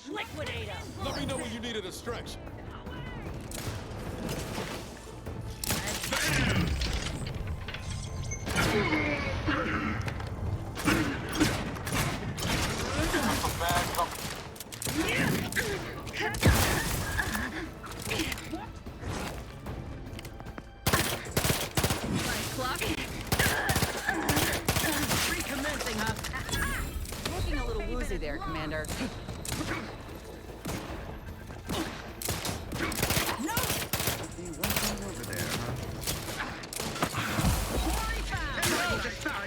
Liquidate him! Let me know when you needed a stretch. Recommencing, huh? Looking a little woozy there, Commander. No! Over there,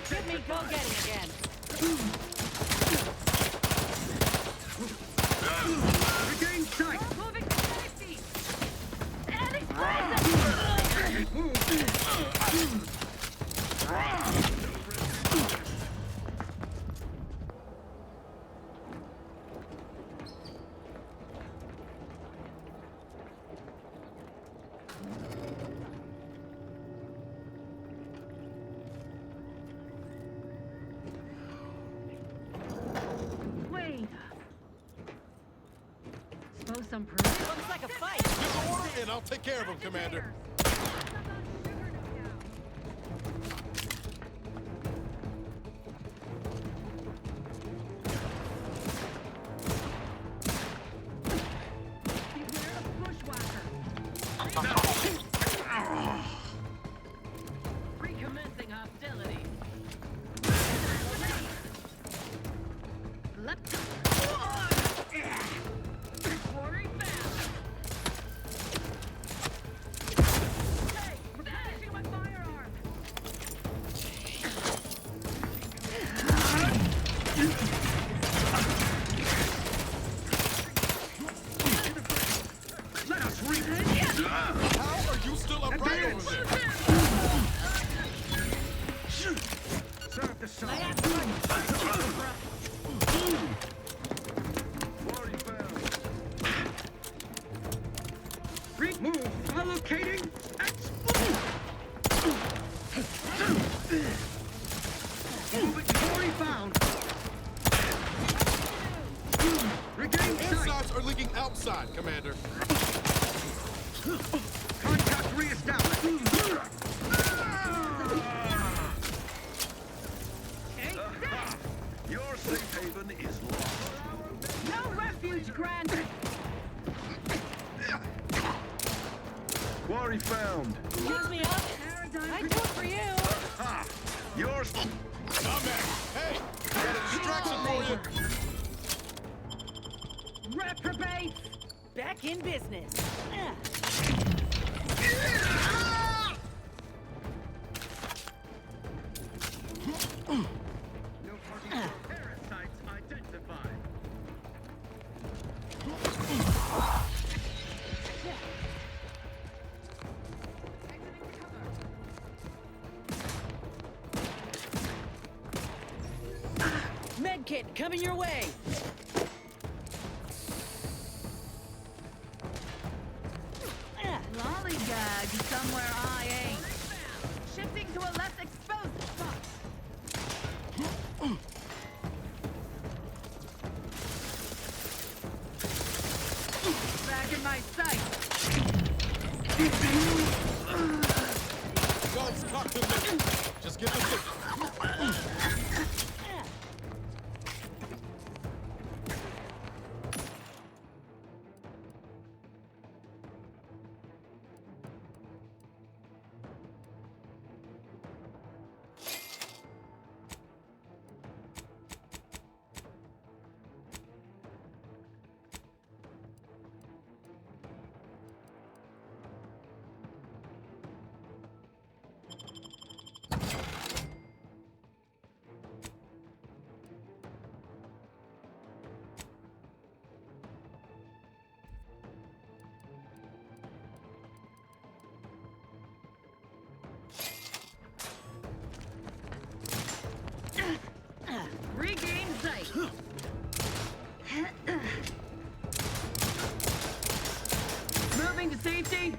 Get me go-getting again. Regain sight! Moving to safety! And Wait. Suppose some person. looks like a fight. Get the order and I'll take care of him, Commander. Beware of bushwhacker. Recommencing hostilities. Left. Quarry found. Hey, replenishing my firearm. Let us reap! How are you still upright over there? Serve the sun! Quarry found! Move! Allocating! Moving! Quarry found! Regain sight! Insides are leaking outside, Commander. Contact reestablished! Your safe haven is lost. No refuge granted. Quarry found. Use me up. I do it for you. Ha! Yours. I'm at. Hey, got a distraction for you. Reprobate. Back in business. No parasites identified. Medkit coming your way. Lollygag somewhere I ain't. Shifting to a less exposed spot. Back in my sight. Guns cocked and loaded. Just get the signal. Regain sight. Moving to safety.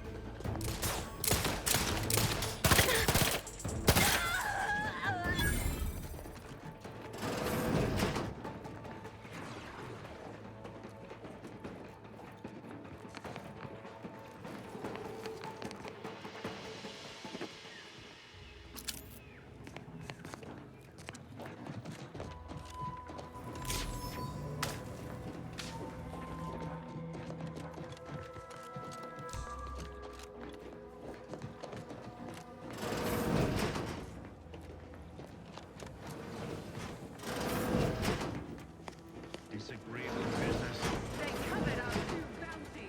Disagreeable business. They covered our new bounty.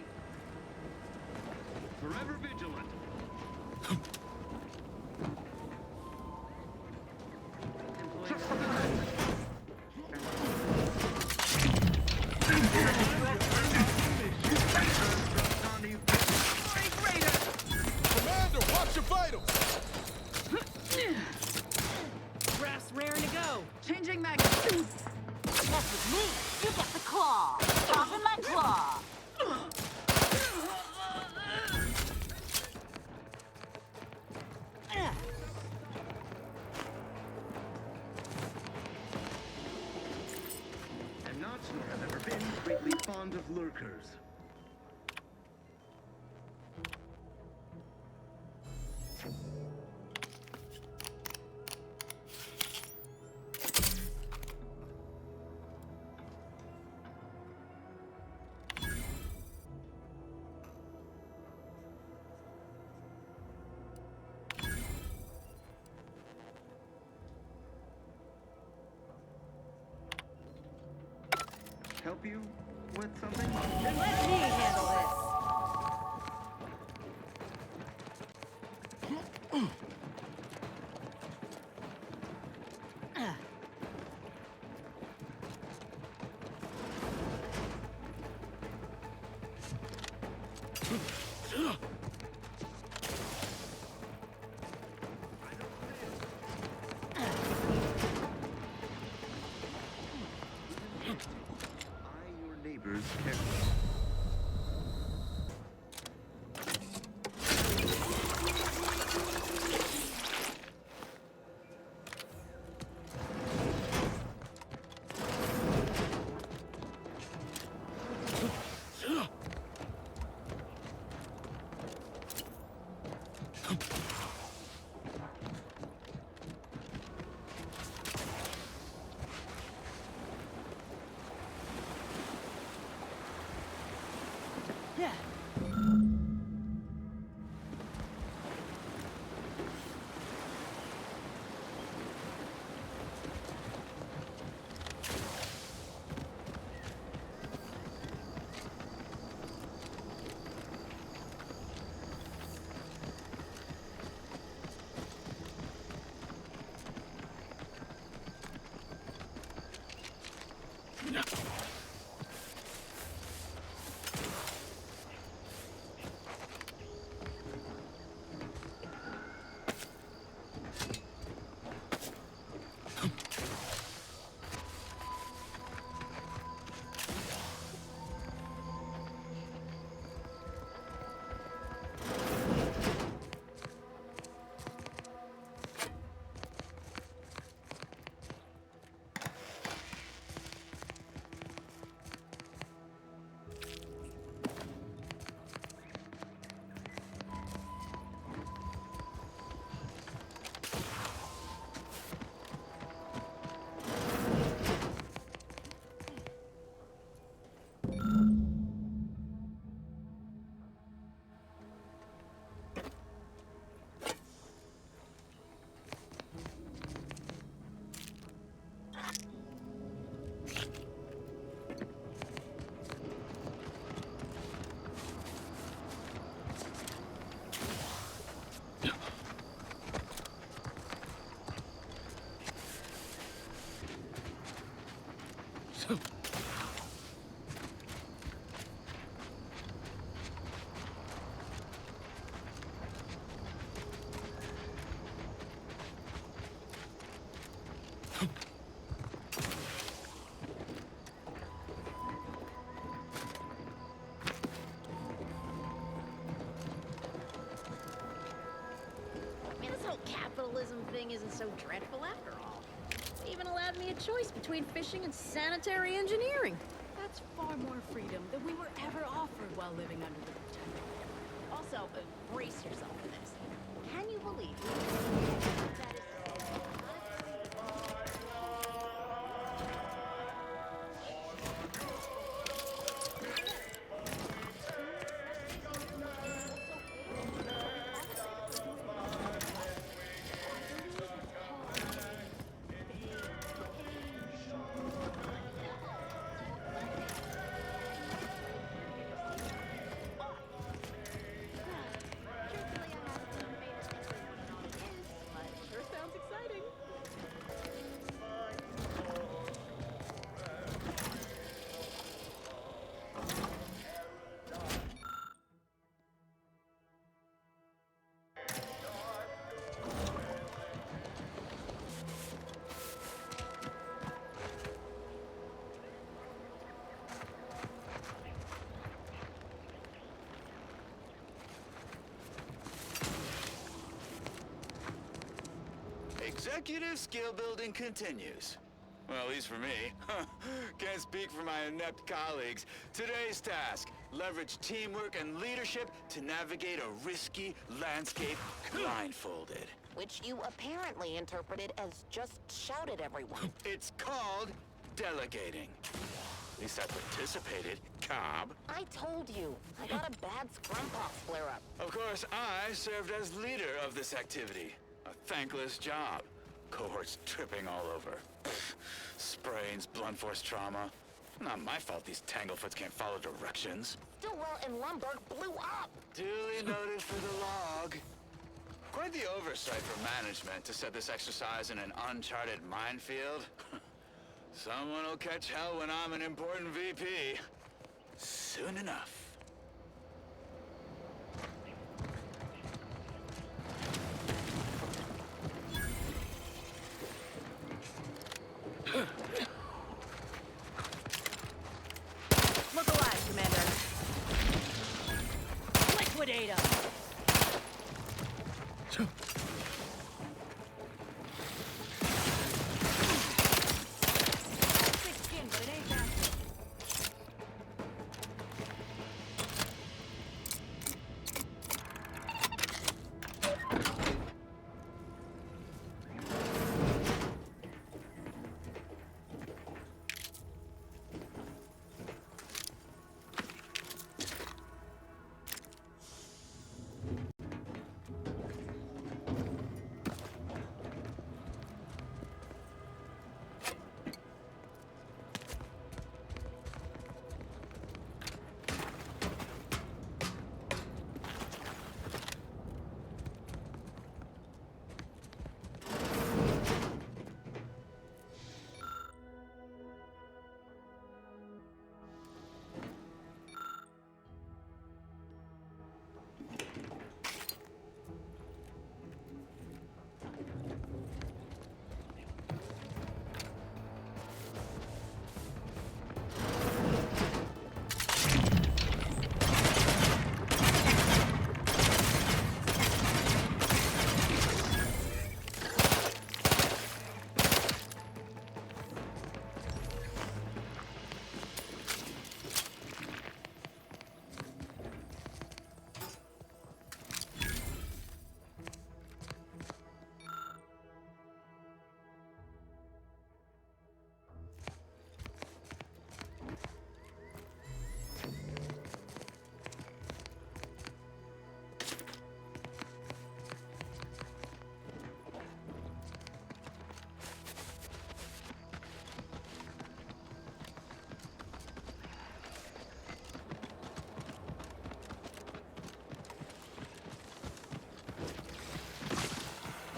Forever vigilant. Commander, watch your vitals! Brass raring to go. Changing mag. Mess with me, you get the claw. Popping my claw. I'm not sure I've ever been greatly fond of lurkers. Help you with something? Then let me handle this. Eye your neighbors carefully. Yeah. Capitalism thing isn't so dreadful after all. It even allowed me a choice between fishing and sanitary engineering. That's far more freedom than we were ever offered while living under the protectorate. Also, brace yourself for this. Can you believe that is... Executive skill building continues. Well, at least for me. Can't speak for my inept colleagues. Today's task, leverage teamwork and leadership to navigate a risky landscape blindfolded. Which you apparently interpreted as just shout at everyone. It's called delegating. At least I participated, Cobb. I told you, I got a bad scrumpox flare-up. Of course, I served as leader of this activity. A thankless job. Cohorts tripping all over. Sprains, blunt force trauma. Not my fault these Tanglefoots can't follow directions. Stillwell and Lumberg blew up. Duly noted for the log. Quite the oversight for management to set this exercise in an uncharted minefield. Someone will catch hell when I'm an important VP. Soon enough. Look alive, Commander. Liquidate 'em. Thick skin, but it ain't that.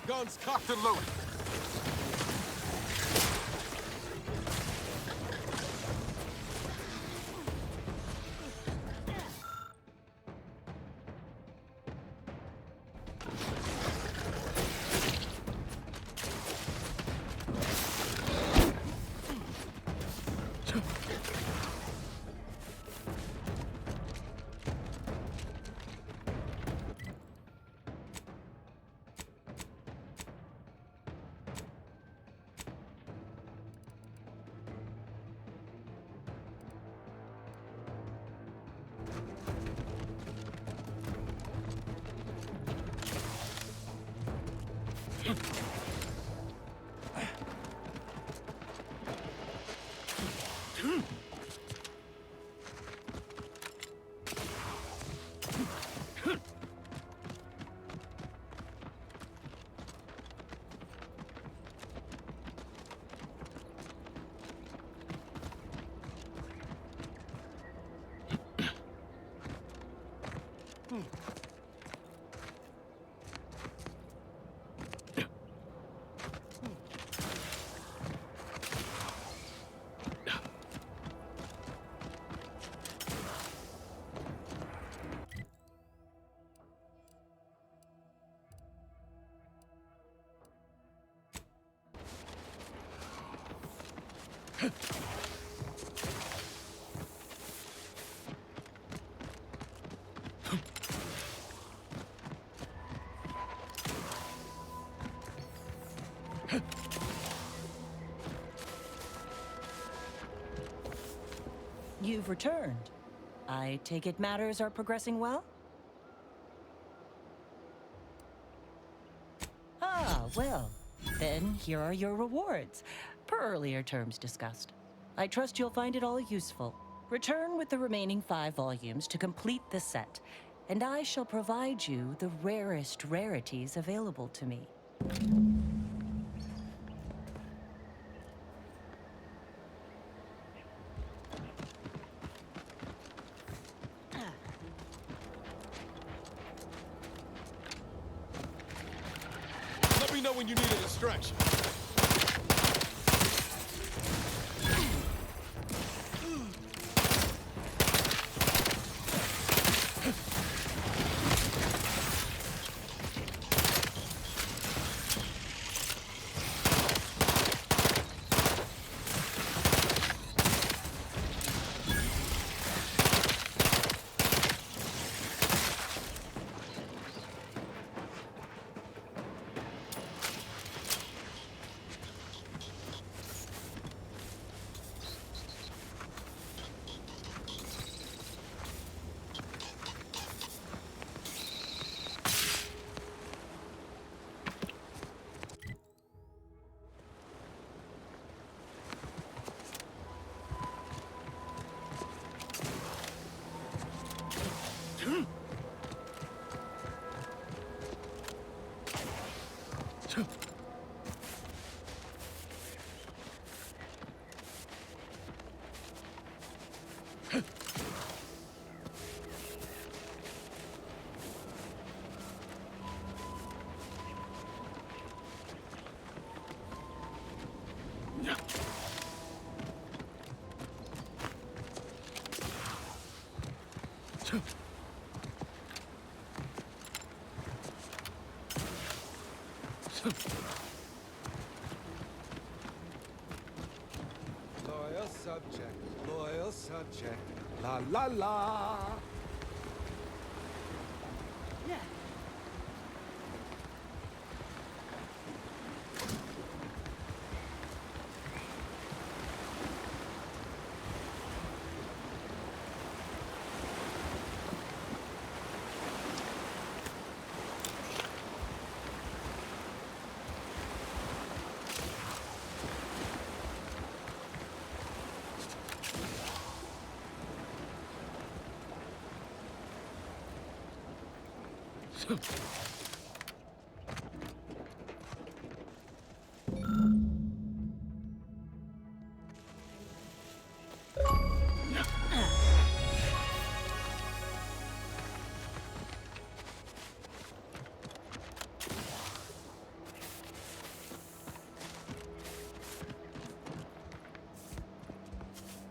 Guns cocked and loaded. You've returned. I take it matters are progressing well? Ah, well. Then here are your rewards, per earlier terms discussed. I trust you'll find it all useful. Return with the remaining 5 volumes to complete the set, and I shall provide you the rarest rarities available to me. Let me know when you need a distraction. Loyal subject, la la la.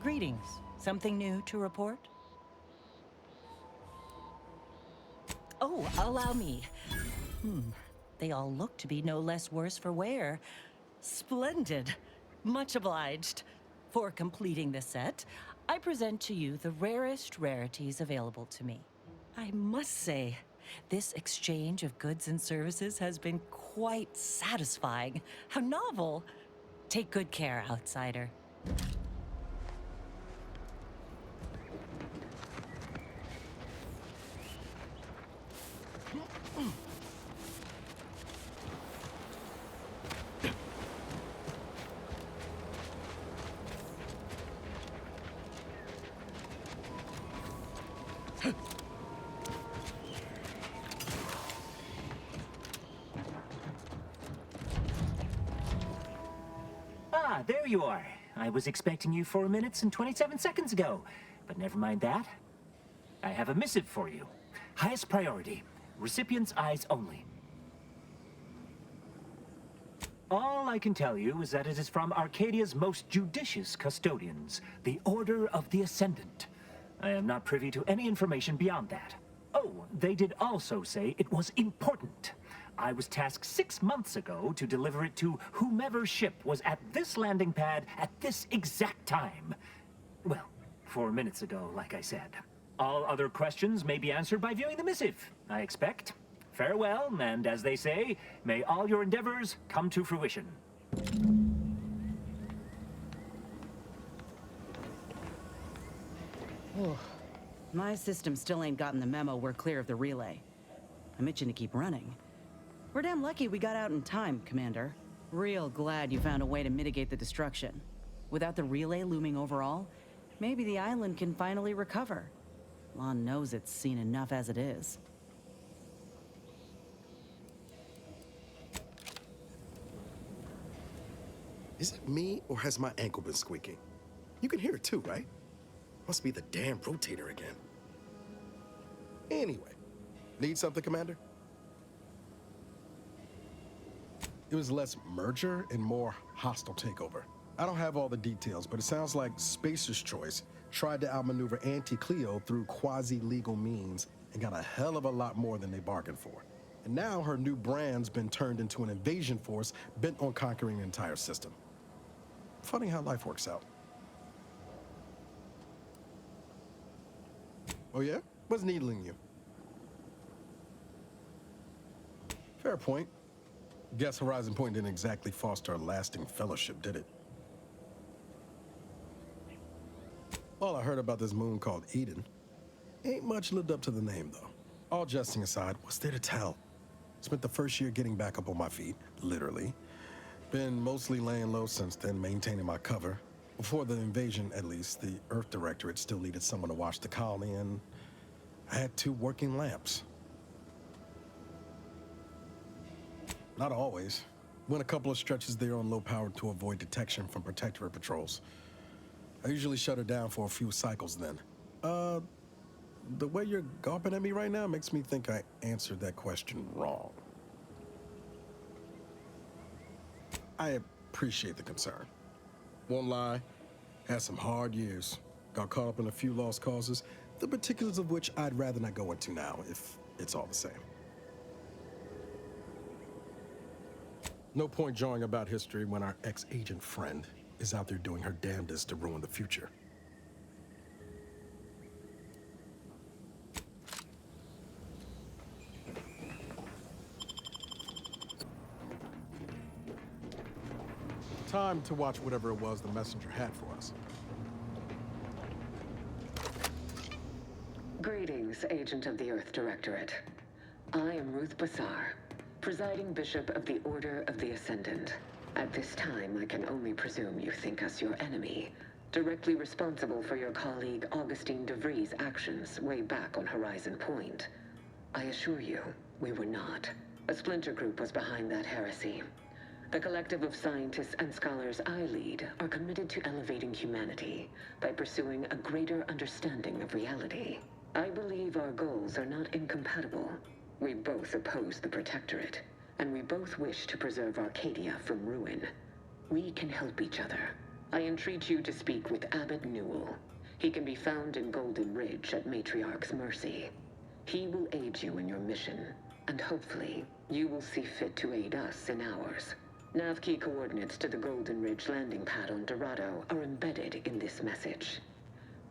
Greetings. Something new to report? Oh, allow me. They all look to be no less worse for wear. Splendid. Much obliged. For completing the set, I present to you the rarest rarities available to me. I must say, this exchange of goods and services has been quite satisfying. How novel. Take good care, outsider. Ah, there you are. I was expecting you 4 minutes and 27 seconds ago. But never mind that. I have a missive for you. Highest priority. Recipient's eyes only. All I can tell you is that it is from Arcadia's most judicious custodians, the Order of the Ascendant. I am not privy to any information beyond that. Oh, they did also say it was important. I was tasked 6 months ago to deliver it to whomever ship was at this landing pad at this exact time. Well, 4 minutes ago, like I said. All other questions may be answered by viewing the missive, I expect. Farewell, and as they say, may all your endeavors come to fruition. My system still ain't gotten the memo we're clear of the relay. I'm itching to keep running. We're damn lucky we got out in time, Commander. Real glad you found a way to mitigate the destruction. Without the relay looming over all, maybe the island can finally recover. Lon knows it's seen enough as it is. Is it me, or has my ankle been squeaking? You can hear it too, right? Must be the damn rotator again. Anyway, need something, Commander? It was less merger and more hostile takeover. I don't have all the details, but it sounds like Spacer's Choice tried to outmaneuver Anti-Cleo through quasi-legal means and got a hell of a lot more than they bargained for. And now her new brand's been turned into an invasion force bent on conquering the entire system. Funny how life works out. Oh yeah? What's needling you? Fair point. Guess Horizon Point didn't exactly foster a lasting fellowship, did it? All I heard about this moon called Eden ain't much lived up to the name, though. All jesting aside, what's there to tell? Spent the first year getting back up on my feet, literally. Been mostly laying low since then, maintaining my cover. Before the invasion, at least, the Earth Directorate still needed someone to watch the colony, and I had 2 working lamps. Not always. Went a couple of stretches there on low power to avoid detection from Protectorate patrols. I usually shut her down for a few cycles then. The way you're gawping at me right now makes me think I answered that question wrong. I appreciate the concern. Won't lie, had some hard years. Got caught up in a few lost causes, the particulars of which I'd rather not go into now, if it's all the same. No point jawing about history when our ex-agent friend is out there doing her damnedest to ruin the future. Time to watch whatever it was the messenger had for us. Greetings, Agent of the Earth Directorate. I am Ruth Bassar, Presiding Bishop of the Order of the Ascendant. At this time, I can only presume you think us your enemy, directly responsible for your colleague Augustine DeVries' actions way back on Horizon Point. I assure you, we were not. A splinter group was behind that heresy. The collective of scientists and scholars I lead are committed to elevating humanity by pursuing a greater understanding of reality. I believe our goals are not incompatible. We both oppose the Protectorate, and we both wish to preserve Arcadia from ruin. We can help each other. I entreat you to speak with Abbot Newell. He can be found in Golden Ridge at Matriarch's mercy. He will aid you in your mission, and hopefully, you will see fit to aid us in ours. Nav key coordinates to the Golden Ridge landing pad on Dorado are embedded in this message.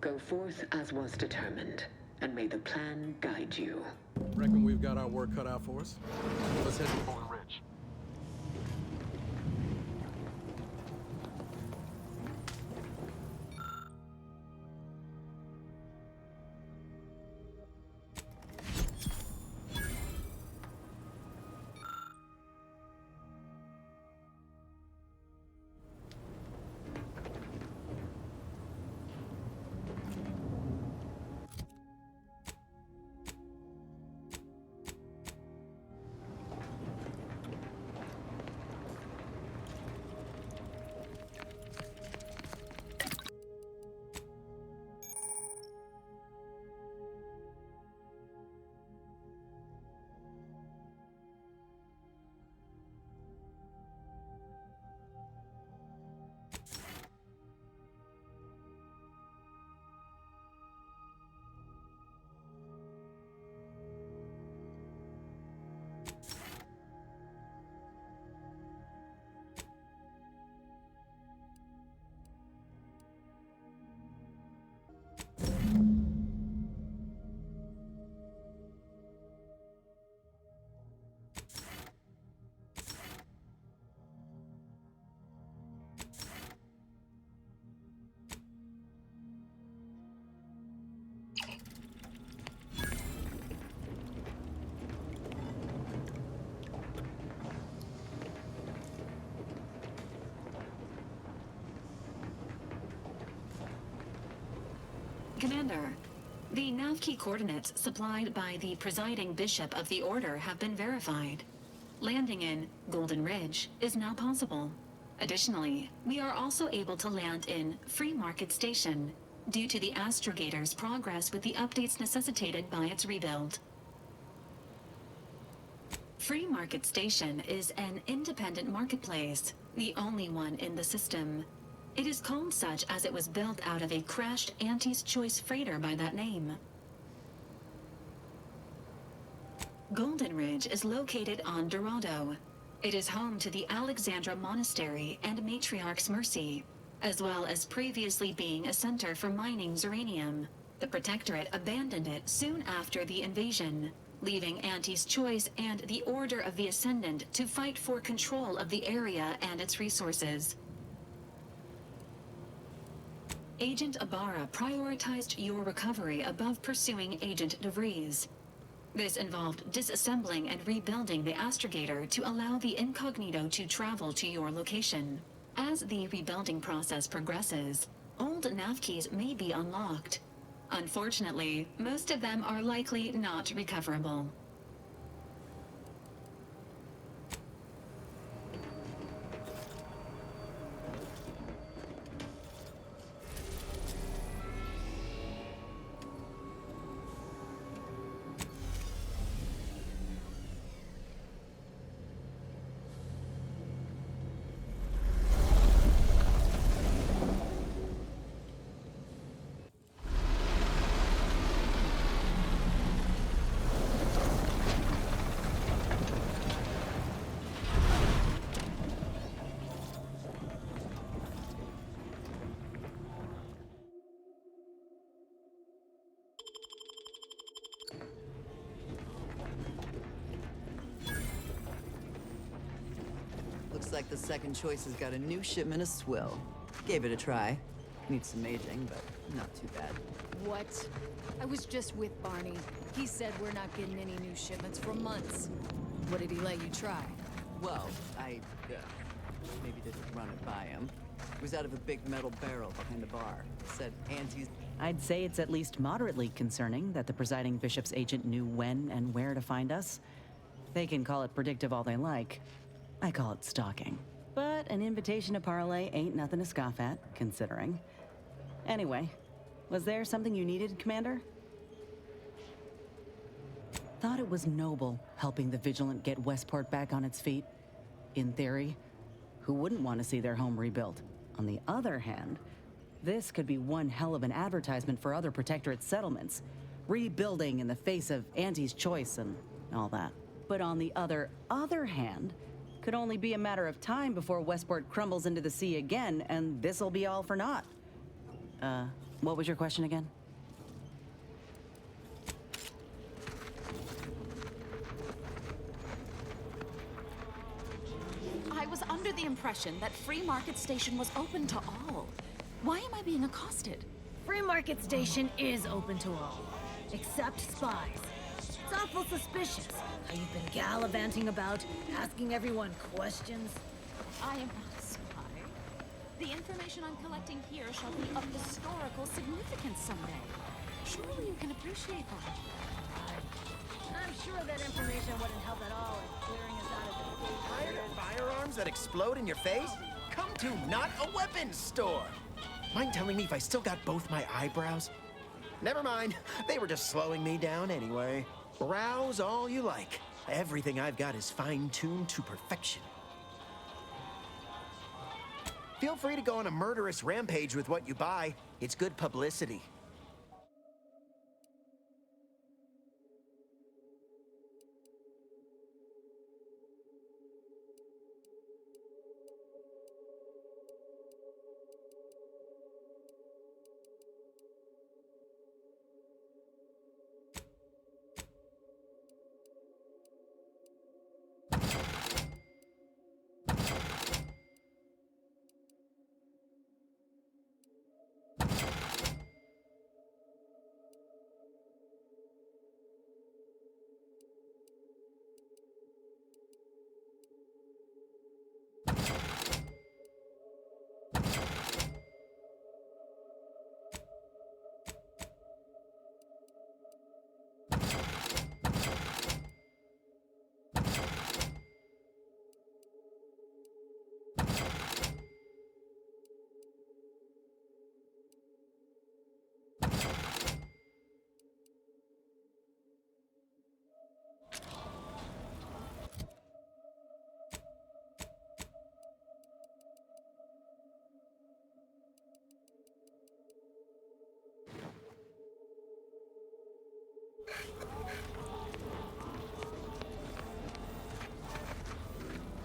Go forth as was determined, and may the plan guide you. Reckon we've got our work cut out for us? Let's head to Golden Ridge. Commander, the nav key coordinates supplied by the presiding bishop of the Order have been verified. Landing in Golden Ridge is now possible. Additionally, we are also able to land in Free Market Station due to the Astrogator's progress with the updates necessitated by its rebuild. Free Market Station is an independent marketplace, the only one in the system. It is called such as it was built out of a crashed Auntie's Choice freighter by that name. Golden Ridge is located on Dorado. It is home to the Alexandra Monastery and Matriarch's Mercy, as well as previously being a center for mining Zeranium. The Protectorate abandoned it soon after the invasion, leaving Auntie's Choice and the Order of the Ascendant to fight for control of the area and its resources. Agent Ibarra prioritized your recovery above pursuing Agent DeVries. This involved disassembling and rebuilding the Astrogator to allow the Incognito to travel to your location. As the rebuilding process progresses, old nav keys may be unlocked. Unfortunately, most of them are likely not recoverable. Looks like the second choice has got a new shipment of swill. Gave it a try. Needs some aging, but not too bad. What? I was just with Barney. He said we're not getting any new shipments for months. What did he let you try? Well, I maybe didn't run it by him. It was out of a big metal barrel behind the bar. Said Auntie's... I'd say it's at least moderately concerning that the presiding bishop's agent knew when and where to find us. They can call it predictive all they like. I call it stalking. But an invitation to parlay ain't nothing to scoff at, considering. Anyway, was there something you needed, Commander? Thought it was noble helping the Vigilant get Westport back on its feet. In theory, who wouldn't want to see their home rebuilt? On the other hand, this could be one hell of an advertisement for other Protectorate settlements. Rebuilding in the face of Auntie's Choice and all that. But on the other hand, could only be a matter of time before Westport crumbles into the sea again, and this'll be all for naught. What was your question again? I was under the impression that Free Market Station was open to all. Why am I being accosted? Free Market Station is open to all, except spies. It's awful suspicious how you've been gallivanting about, asking everyone questions. I am not a spy. The information I'm collecting here shall be of historical significance someday. Surely you can appreciate that. I'm sure that information wouldn't help at all in clearing us out of the gate. Tired of firearms that explode in your face? Come to Not a Weapons Store! Mind telling me if I still got both my eyebrows? Never mind, they were just slowing me down anyway. Browse all you like. Everything I've got is fine-tuned to perfection. Feel free to go on a murderous rampage with what you buy. It's good publicity.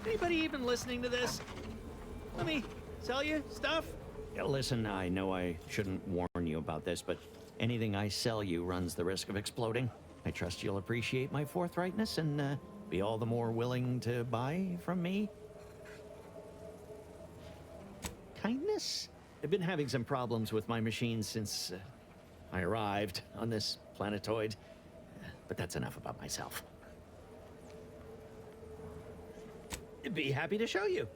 Anybody even listening to this? Let me sell you stuff? Yeah, listen, I know I shouldn't warn you about this, but anything I sell you runs the risk of exploding. I trust you'll appreciate my forthrightness and be all the more willing to buy from me. Kindness? I've been having some problems with my machines since I arrived on this planetoid. But that's enough about myself. I'd be happy to show you.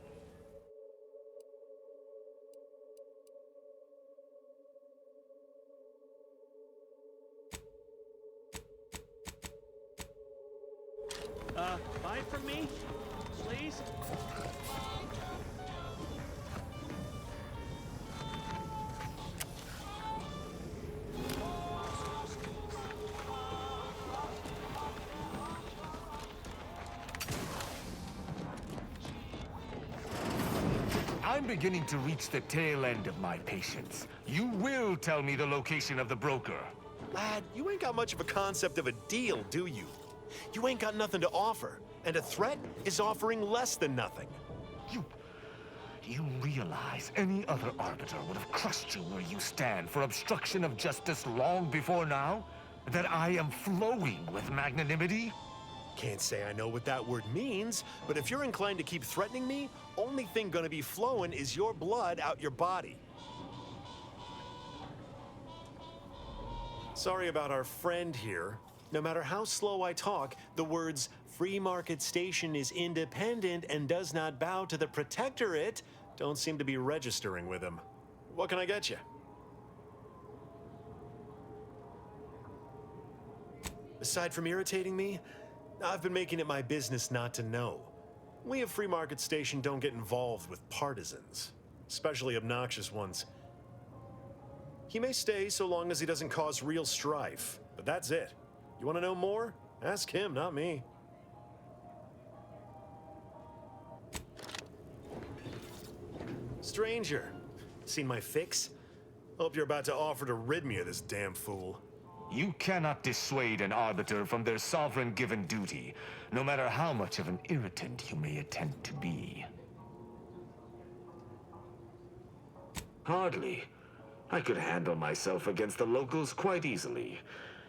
Buy from me, please? I'm beginning to reach the tail end of my patience. You will tell me the location of the broker. Lad, you ain't got much of a concept of a deal, do you? You ain't got nothing to offer, and a threat is offering less than nothing. Do you realize any other Arbiter would have crushed you where you stand for obstruction of justice long before now? That I am flowing with magnanimity? Can't say I know what that word means, but if you're inclined to keep threatening me, only thing gonna be flowing is your blood out your body. Sorry about our friend here. No matter how slow I talk, the words "Free Market Station is independent and does not bow to the Protectorate" don't seem to be registering with him. What can I get you? Aside from irritating me, I've been making it my business not to know. We at Free Market Station don't get involved with partisans, especially obnoxious ones. He may stay so long as he doesn't cause real strife, but that's it. You want to know more? Ask him, not me. Stranger, seen my fix? Hope you're about to offer to rid me of this damn fool. You cannot dissuade an Arbiter from their sovereign-given duty, no matter how much of an irritant you may attempt to be. Hardly. I could handle myself against the locals quite easily.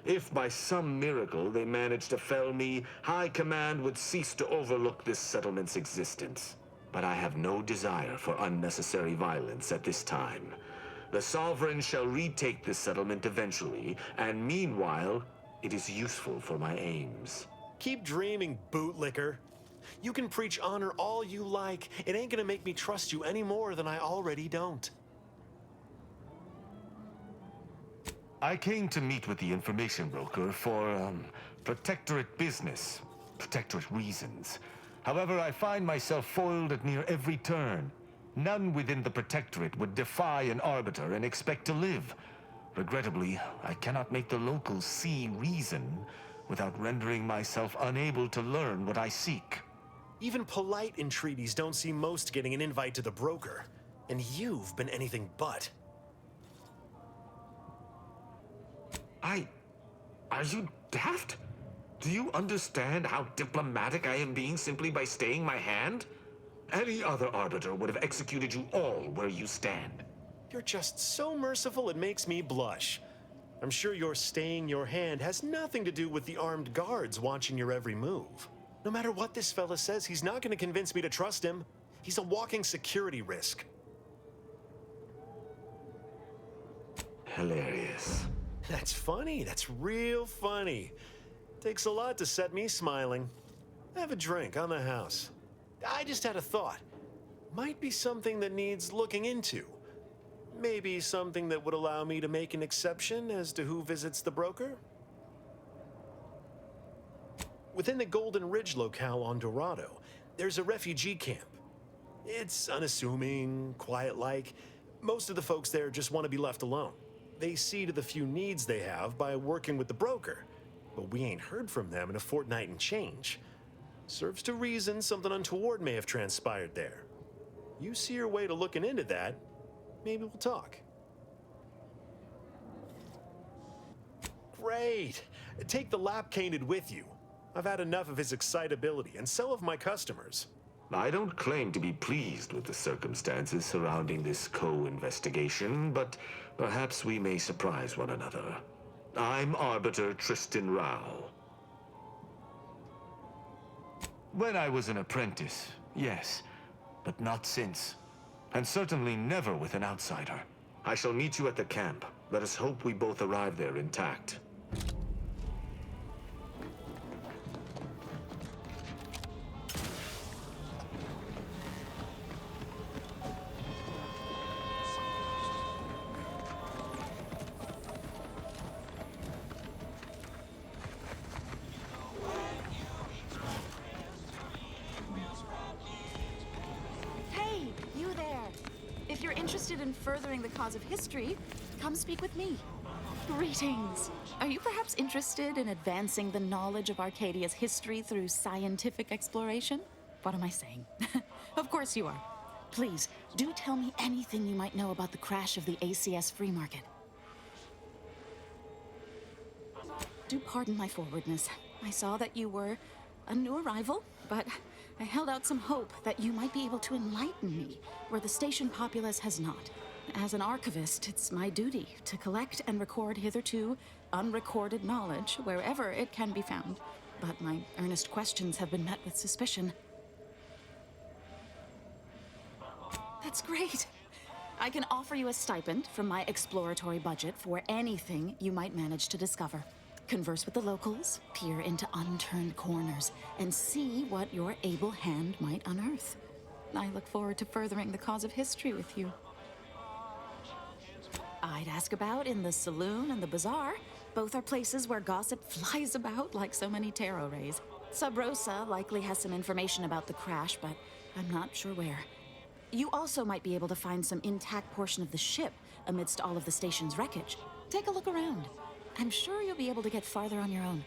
If by some miracle they managed to fell me, High Command would cease to overlook this settlement's existence. But I have no desire for unnecessary violence at this time. The Sovereign shall retake this settlement eventually, and meanwhile, it is useful for my aims. Keep dreaming, bootlicker. You can preach honor all you like. It ain't gonna make me trust you any more than I already don't. I came to meet with the information broker for, Protectorate business. Protectorate reasons. However, I find myself foiled at near every turn. None within the Protectorate would defy an Arbiter and expect to live. Regrettably, I cannot make the locals see reason without rendering myself unable to learn what I seek. Even polite entreaties don't see most getting an invite to the broker. And you've been anything but. Are you daft? Do you understand how diplomatic I am being simply by staying my hand? Any other Arbiter would have executed you all where you stand. You're just so merciful it makes me blush. I'm sure your staying your hand has nothing to do with the armed guards watching your every move. No matter what this fella says, he's not going to convince me to trust him. He's a walking security risk. Hilarious. That's funny. That's real funny. Takes a lot to set me smiling. Have a drink on the house. I just had a thought. Might be something that needs looking into. Maybe something that would allow me to make an exception as to who visits the broker? Within the Golden Ridge locale on Dorado, there's a refugee camp. It's unassuming, quiet-like. Most of the folks there just want to be left alone. They see to the few needs they have by working with the broker. But we ain't heard from them in a fortnight and change. Serves to reason something untoward may have transpired there. You see your way to looking into that, maybe we'll talk. Great. Take the lap-caned with you. I've had enough of his excitability, and so have my customers. I don't claim to be pleased with the circumstances surrounding this co-investigation, but perhaps we may surprise one another. I'm Arbiter Tristan Rao. When I was an apprentice, yes, but not since. And certainly never with an outsider. I shall meet you at the camp. Let us hope we both arrive there intact. Hey, you there! If you're interested in furthering the cause of history, come speak with me. Greetings! Are you perhaps interested in advancing the knowledge of Arcadia's history through scientific exploration? What am I saying? Of course you are. Please, do tell me anything you might know about the crash of the ACS free market. Do pardon my forwardness. I saw that you were a new arrival, but I held out some hope that you might be able to enlighten me where the station populace has not. As an archivist, it's my duty to collect and record hitherto unrecorded knowledge wherever it can be found. But my earnest questions have been met with suspicion. That's great. I can offer you a stipend from my exploratory budget for anything you might manage to discover. Converse with the locals, peer into unturned corners, and see what your able hand might unearth. I look forward to furthering the cause of history with you. I'd ask about in the saloon and the bazaar. Both are places where gossip flies about like so many tarot rays. Sub Rosa likely has some information about the crash, but I'm not sure where. You also might be able to find some intact portion of the ship amidst all of the station's wreckage. Take a look around. I'm sure you'll be able to get farther on your own.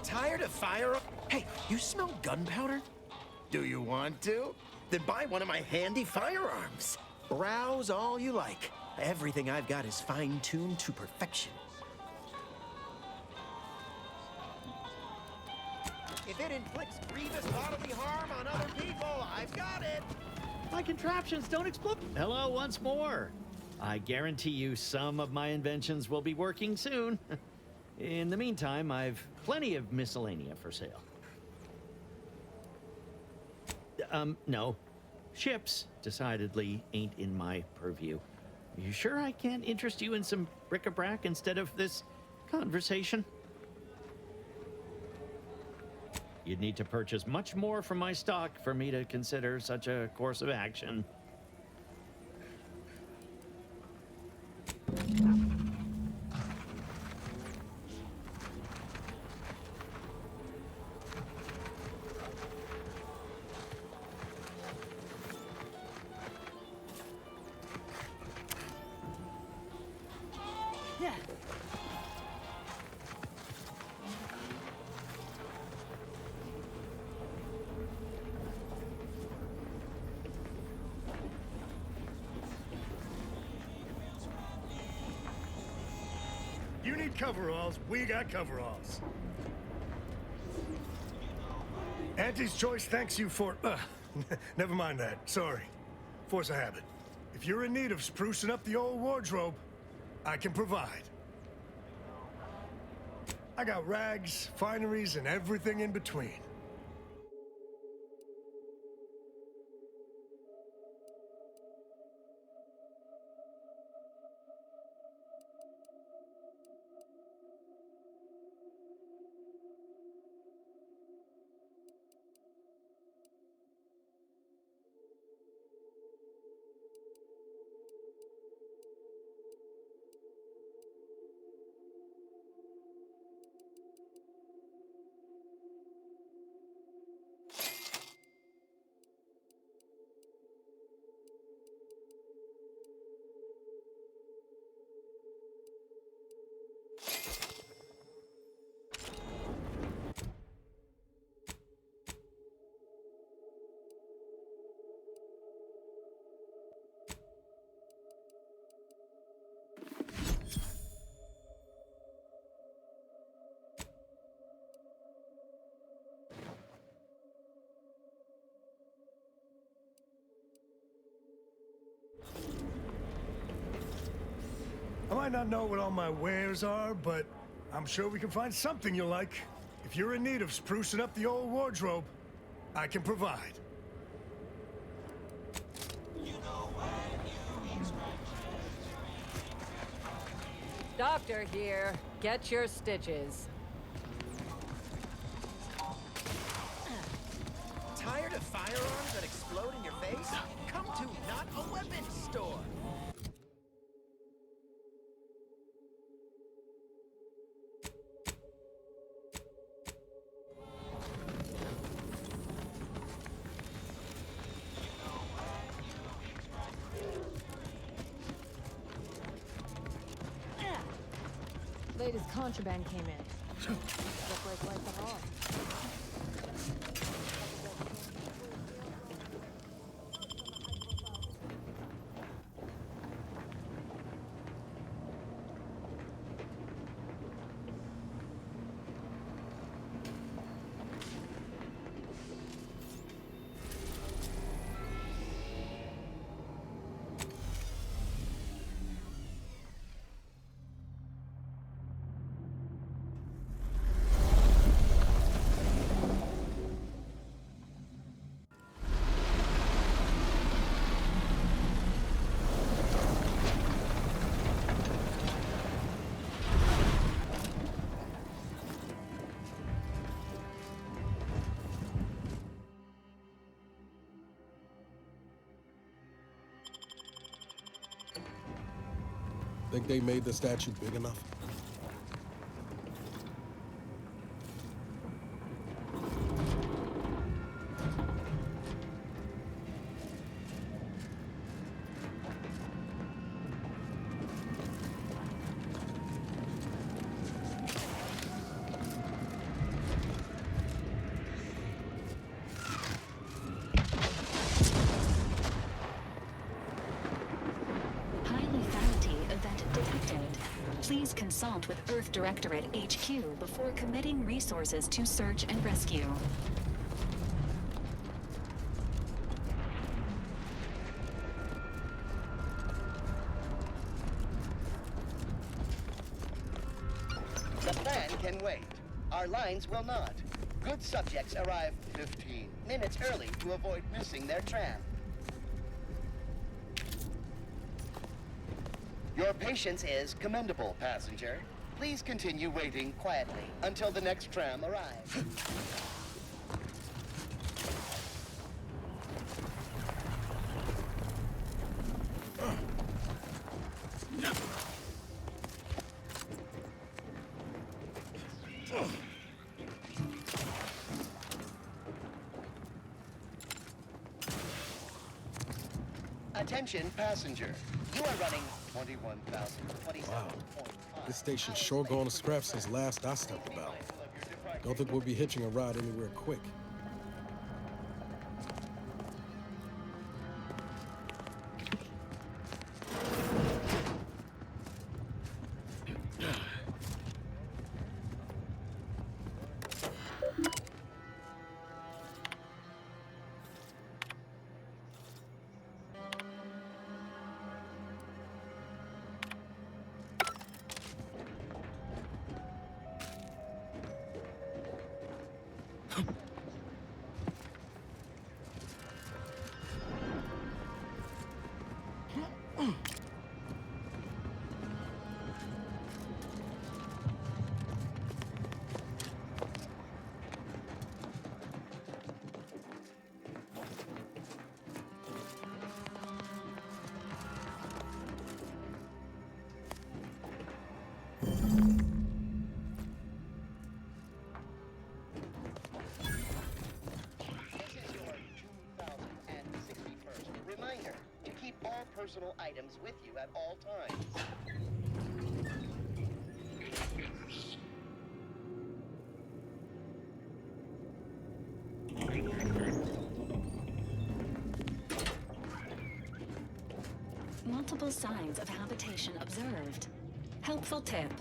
Tired of fire? Hey, you smell gunpowder? Do you want to? Then buy one of my handy firearms. Browse all you like. Everything I've got is fine-tuned to perfection. If it inflicts grievous bodily harm on other people, I've got it. My contraptions don't explode. Hello once more. I guarantee you some of my inventions will be working soon. In the meantime, I've plenty of miscellanea for sale. No. Ships decidedly ain't in my purview. You sure I can't interest you in some bric-a-brac instead of this conversation? You'd need to purchase much more from my stock for me to consider such a course of action. Yeah. You need coveralls, we got coveralls. Auntie's Choice thanks you for... never mind that, sorry. Force of habit. If you're in need of sprucing up the old wardrobe, I can provide. I got rags, fineries, and everything in between. I might not know what all my wares are, but I'm sure we can find something you'll like. If you're in need of sprucing up the old wardrobe, I can provide. Doctor here. Get your stitches. Tired of firearms that explode in your face? Come to Not a Weapons Store! Latest contraband came in. Look like life at all. Think they made the statue big enough? Please consult with Earth Directorate HQ before committing resources to search and rescue. The plan can wait. Our lines will not. Good subjects arrive 15 minutes early to avoid missing their tram. Your patience is commendable, passenger. Please continue waiting quietly until the next tram arrives. Attention, passenger. You are running 21,027. Wow. This station's sure gone to scrap since last I stepped about. Don't think we'll be hitching a ride anywhere quick. Personal items with you at all times. Multiple signs of habitation observed. Helpful tip.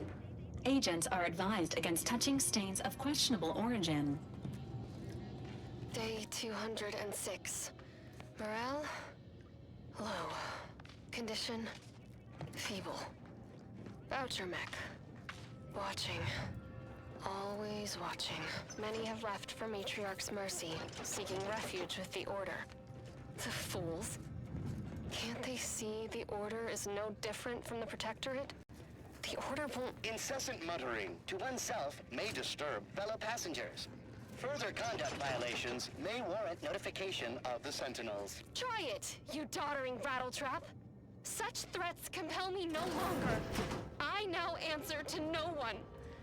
Agents are advised against touching stains of questionable origin. Day 206. Morale? Low. Condition? Feeble. Voucher mech. Watching. Always watching. Many have left for Matriarch's mercy, seeking refuge with the Order. The fools. Can't they see the Order is no different from the Protectorate? The Order won't... Incessant muttering to oneself may disturb fellow passengers. Further conduct violations may warrant notification of the Sentinels. Try it, you doddering rattletrap! Such threats compel me no longer. I now answer to no one.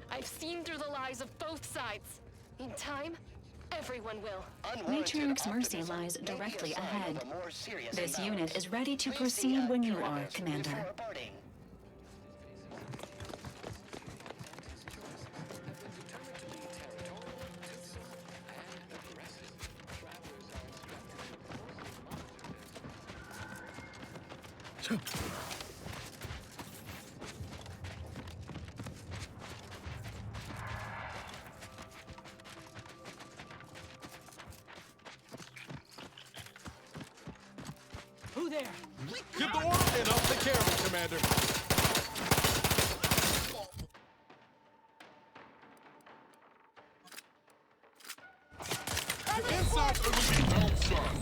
I've seen through the lies of both sides. In time, everyone will. Matriarch's mercy lies directly ahead. This unit is ready to proceed when you are, Commander. Who there? Give the order and I'll take care of it, Commander. Inside or looking outside?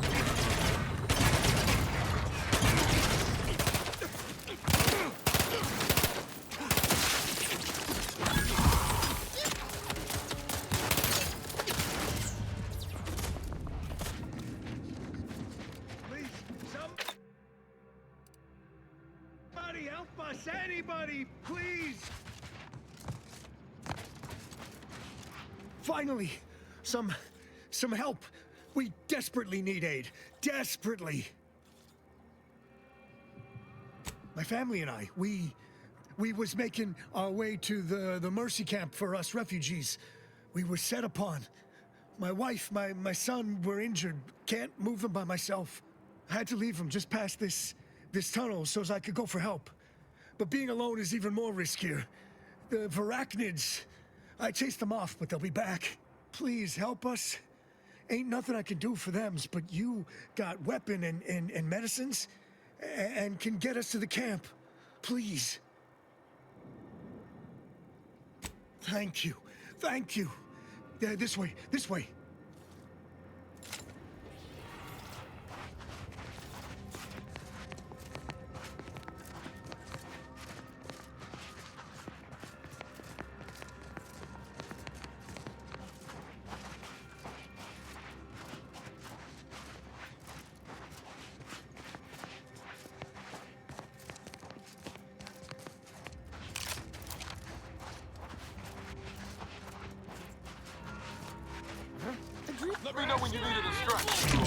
Somebody help us! Anybody, please! Finally, some help. We desperately need aid. Desperately. My family and I, we was making our way to the Mercy camp for us refugees. We were set upon. My wife, my son were injured. Can't move them by myself. I had to leave them just past this tunnel so as I could go for help. But being alone is even more riskier. The Varachnids, I chased them off, but they'll be back. Please help us. Ain't nothing I can do for them, but you got weapon and medicines and can get us to the camp. Please. Thank you. Thank you. This way. This way. Let me know when you need a distraction.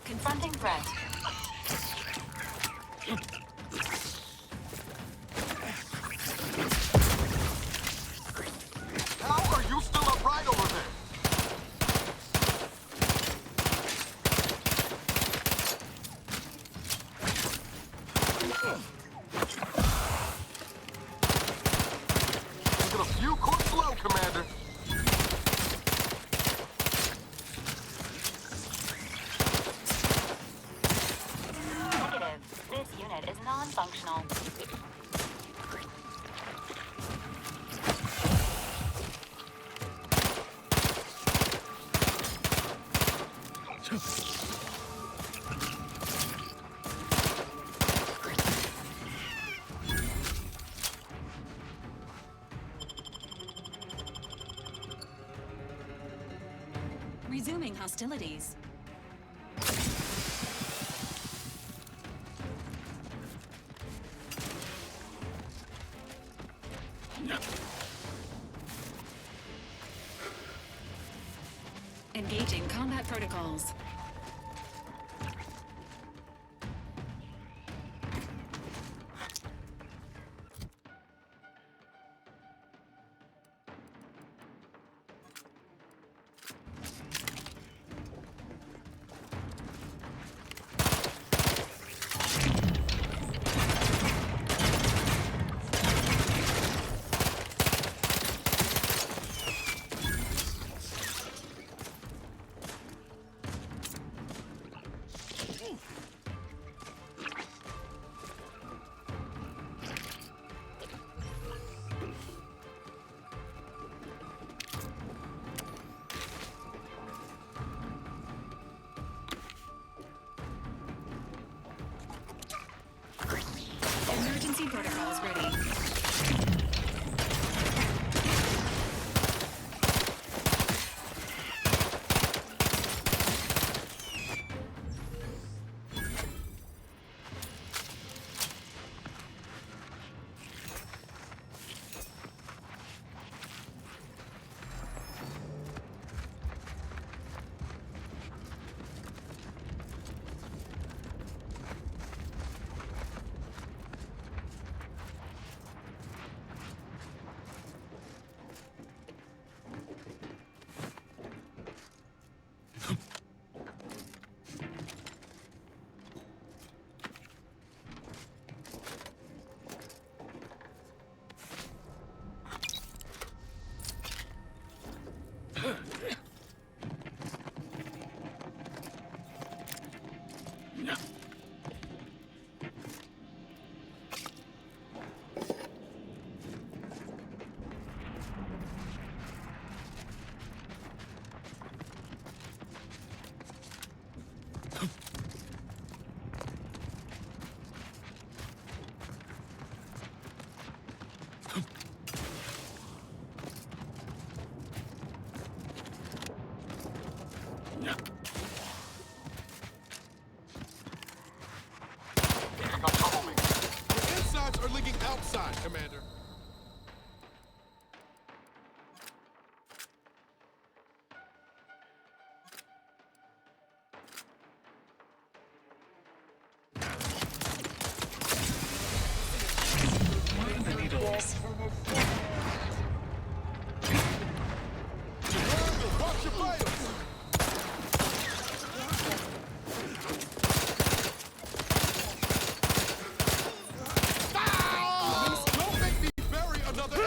Confronting threat. How are you still upright over there? functional. Resuming hostilities. Engaging combat protocols. Emergency protocols ready. The insides are leaking outside, Commander. Watch your vitals! Don't make me bury another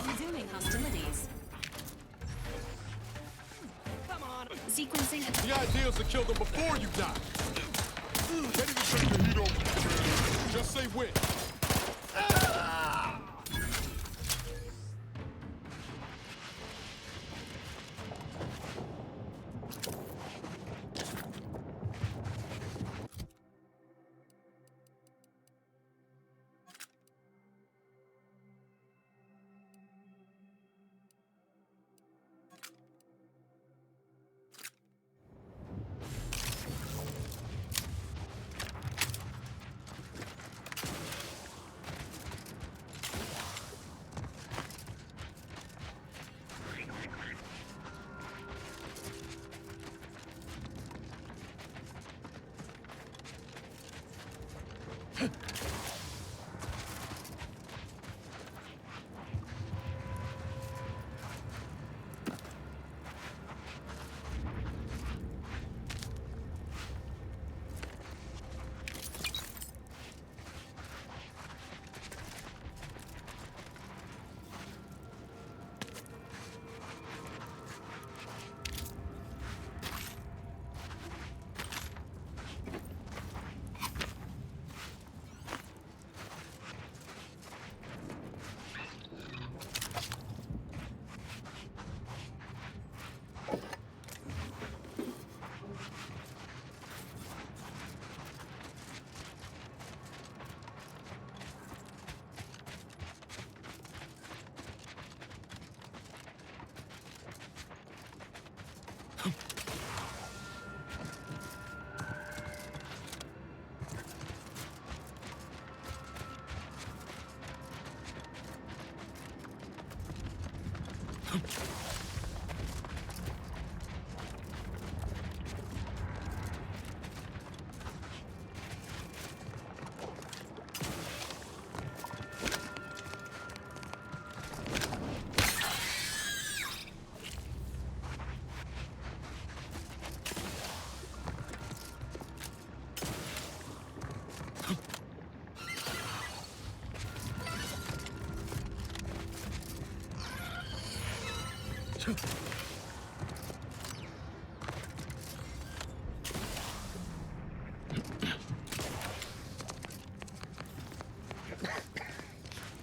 Resuming hostilities. Come on! Sequencing. The idea is to kill them before you die. Can't even take the heat off, Commander. Just say when.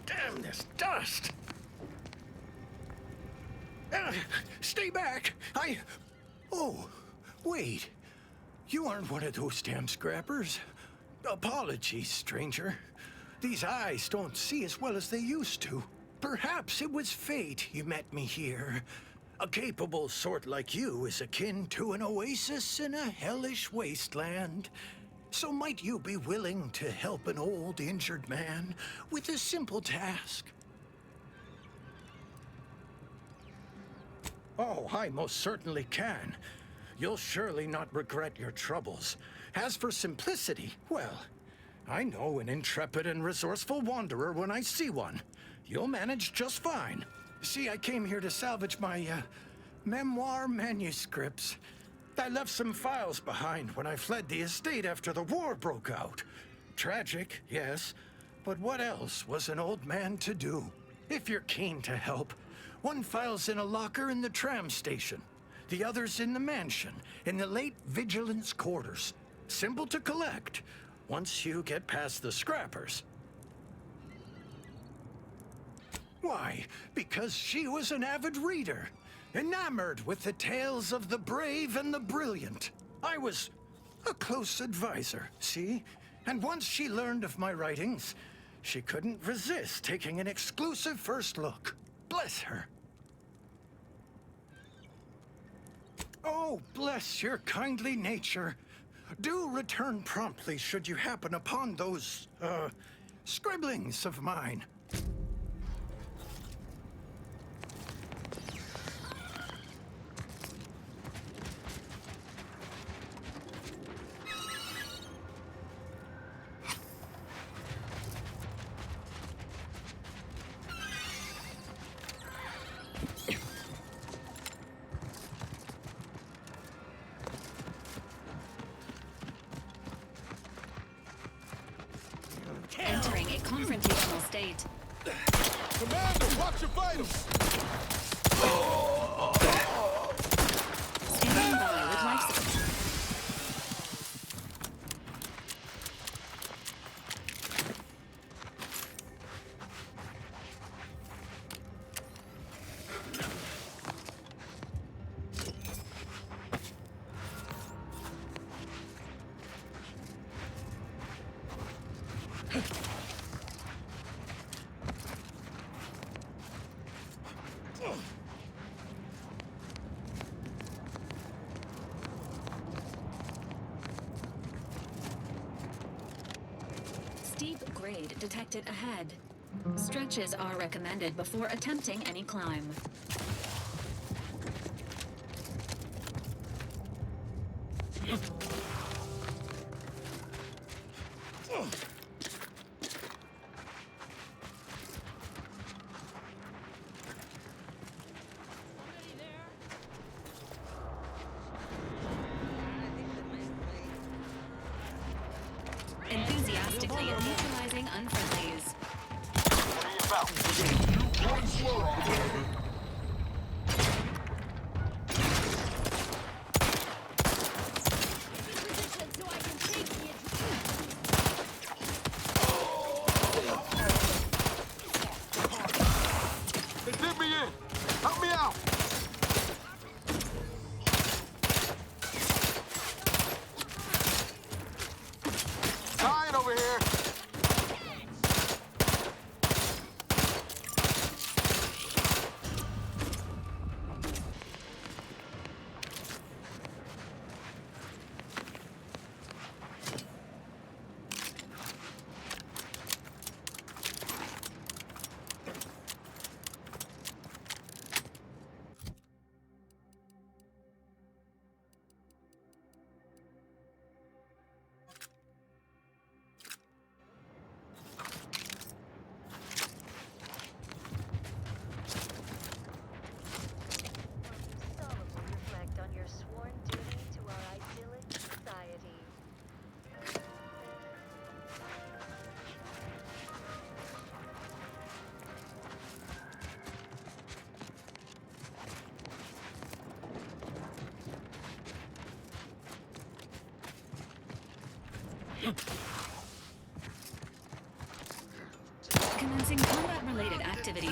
Damn this dust! Stay back! Oh, wait. You aren't one of those damn scrappers. Apologies, stranger. These eyes don't see as well as they used to. Perhaps it was fate you met me here. A capable sort like you is akin to an oasis in a hellish wasteland. So might you be willing to help an old, injured man with a simple task? Oh, I most certainly can. You'll surely not regret your troubles. As for simplicity, well, I know an intrepid and resourceful wanderer when I see one. You'll manage just fine. See, I came here to salvage my, memoir manuscripts. I left some files behind when I fled the estate after the war broke out. Tragic, yes, but what else was an old man to do? If you're keen to help, one file's in a locker in the tram station. The other's in the mansion, in the late vigilance quarters. Simple to collect, once you get past the scrappers. Why? Because she was an avid reader, enamored with the tales of the brave and the brilliant. I was a close advisor, see? And once she learned of my writings, she couldn't resist taking an exclusive first look. Bless her. Oh, bless your kindly nature. Do return promptly should you happen upon those, scribblings of mine. Entering a confrontational state. Commander, watch your vitals! Standing by with life support. Steep grade detected ahead. Stretches are recommended before attempting any climb. Enthusiastically neutralizing unfriendlies. One slow, Commander. They did me in. Help me out. Dying over here. Commencing combat-related activities.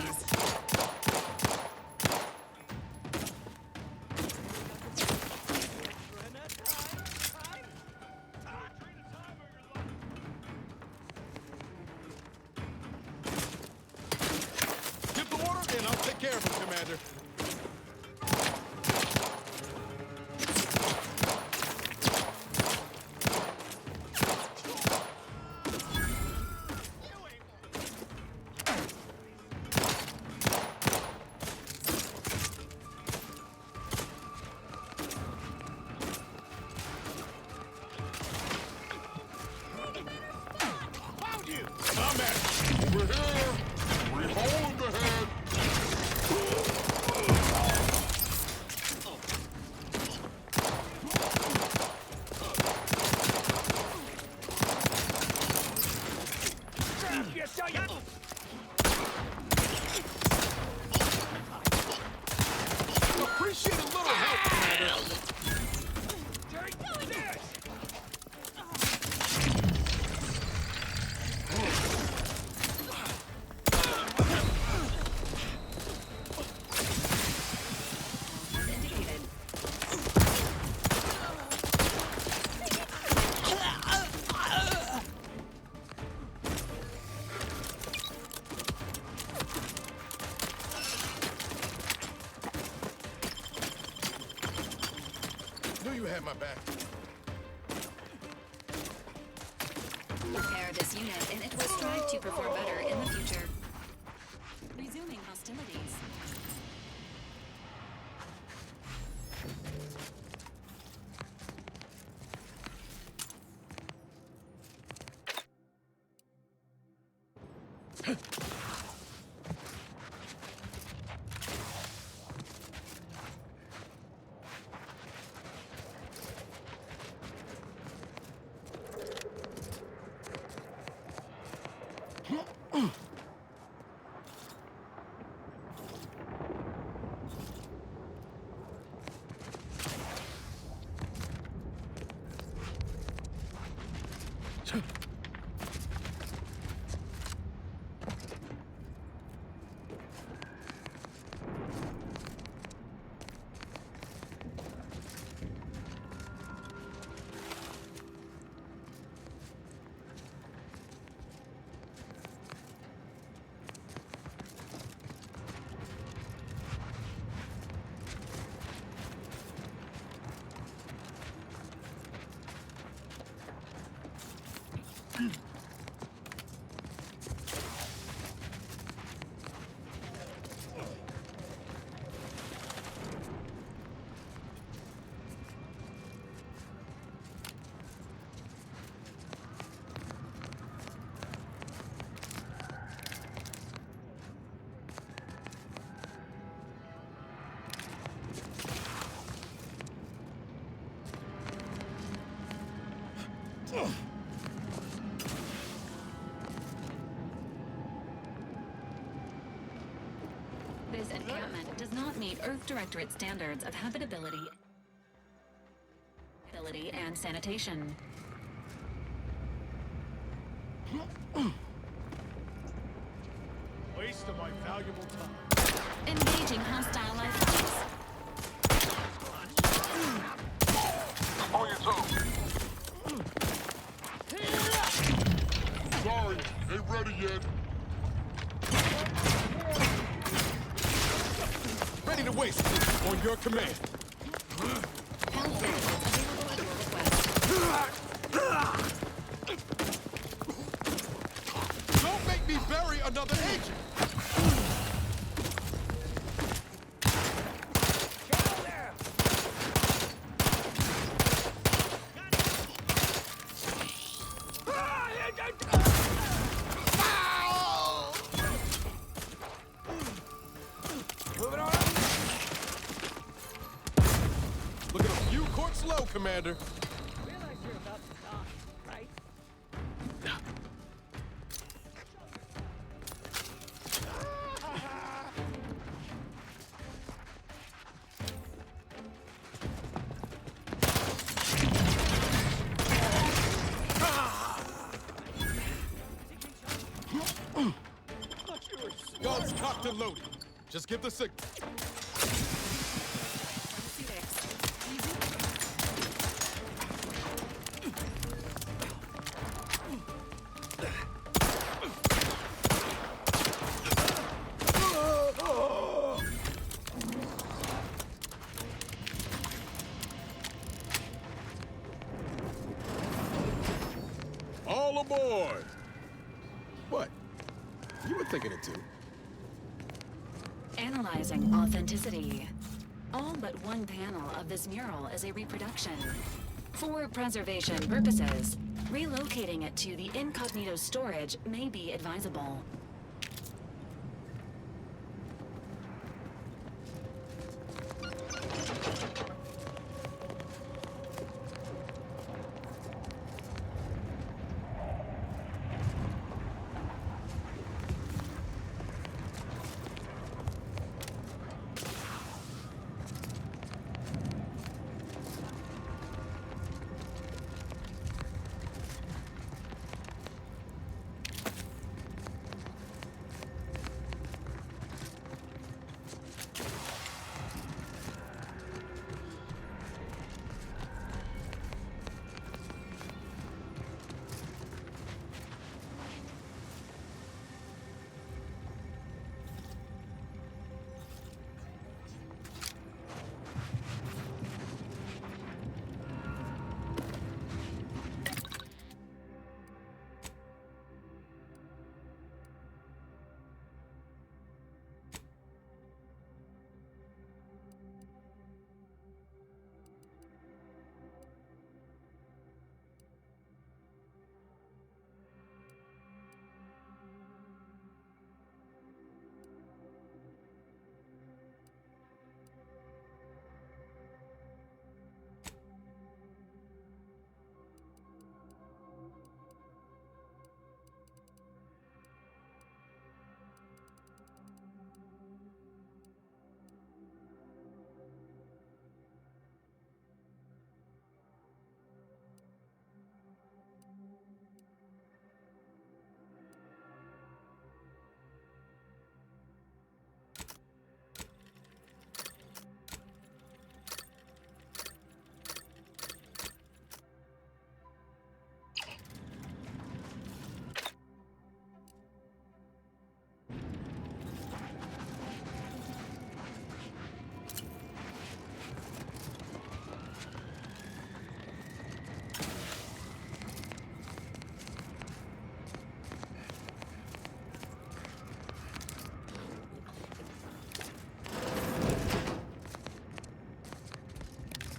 Give the order, and I'll take care of it, Commander. We're here! We're holding the head! Appreciate a little help, Commander! Knew you had my back. Prepare this unit, and it will strive to perform better in the future. Resuming hostilities. This encampment does not meet Earth Directorate standards of habitability and sanitation. Waste of my valuable time. Engaging hostile life forms. On your toes. Sorry, ain't ready yet. Ready to waste. On your command. Don't make me bury another agent. Look at a few courts low, Commander. Realize you're about to die, right? Locked and loaded. Just give the signal. All aboard! What? You were thinking it too. Analyzing authenticity. All but one panel of this mural is a reproduction. For preservation purposes, relocating it to the incognito storage may be advisable.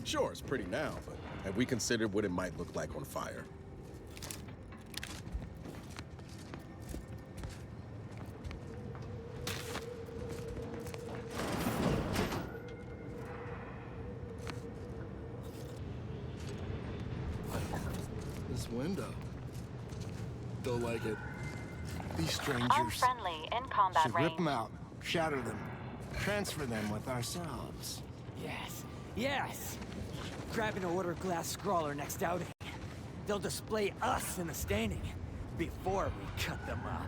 Sure, it's pretty now, but have we considered what it might look like on fire? This window. Don't like it. These strangers. Unfriendly in combat should range. rip them out, shatter them, transfer them with ourselves. Yes, yes. Grab an order glass scrawler next outing. They'll display us in the standing before we cut them up.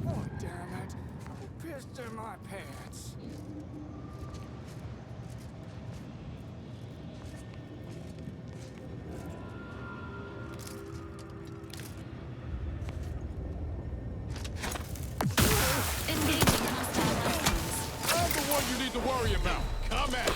Oh, damn it. Who pissed in my pants? I'm the one you need to worry about. Come at me.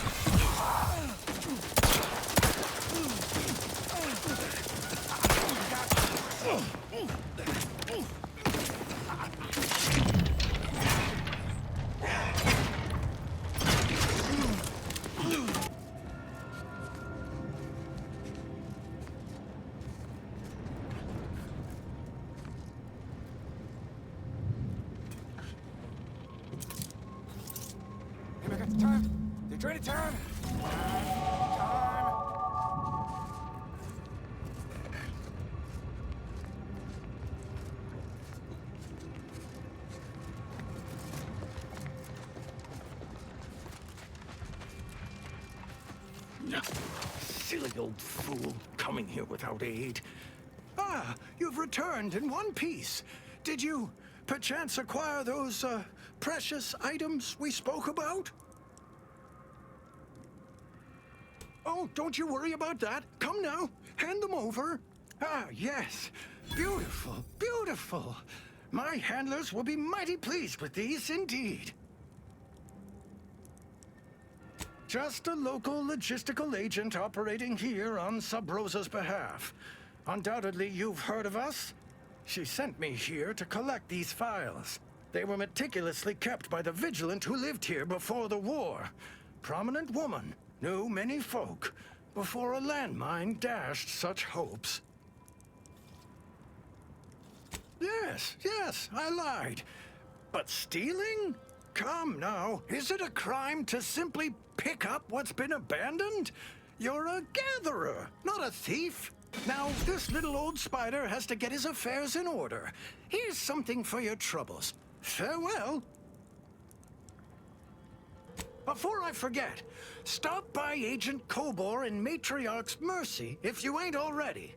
Anybody got the time? They're trying to time. old fool, coming here without aid. Ah, you've returned in one piece. Did you, perchance, acquire those, precious items we spoke about? Oh, don't you worry about that. Come now, hand them over. Ah, yes. Beautiful, beautiful. My handlers will be mighty pleased with these indeed. Just a local logistical agent operating here on Sub Rosa's behalf. Undoubtedly, you've heard of us. She sent me here to collect these files. They were meticulously kept by the Vigilant who lived here before the war. Prominent woman, knew many folk, before a landmine dashed such hopes. Yes, I lied. But stealing? Come now, is it a crime to simply pick up what's been abandoned? You're a gatherer, not a thief. Now, this little old spider has to get his affairs in order. Here's something for your troubles. Farewell. Before I forget, stop by Agent Kobor in Matriarch's Mercy if you ain't already.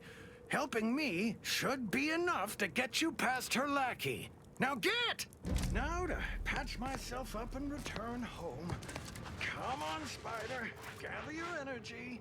Helping me should be enough to get you past her lackey. Now get! Now to patch myself up and return home. Come on, Spider. Gather your energy.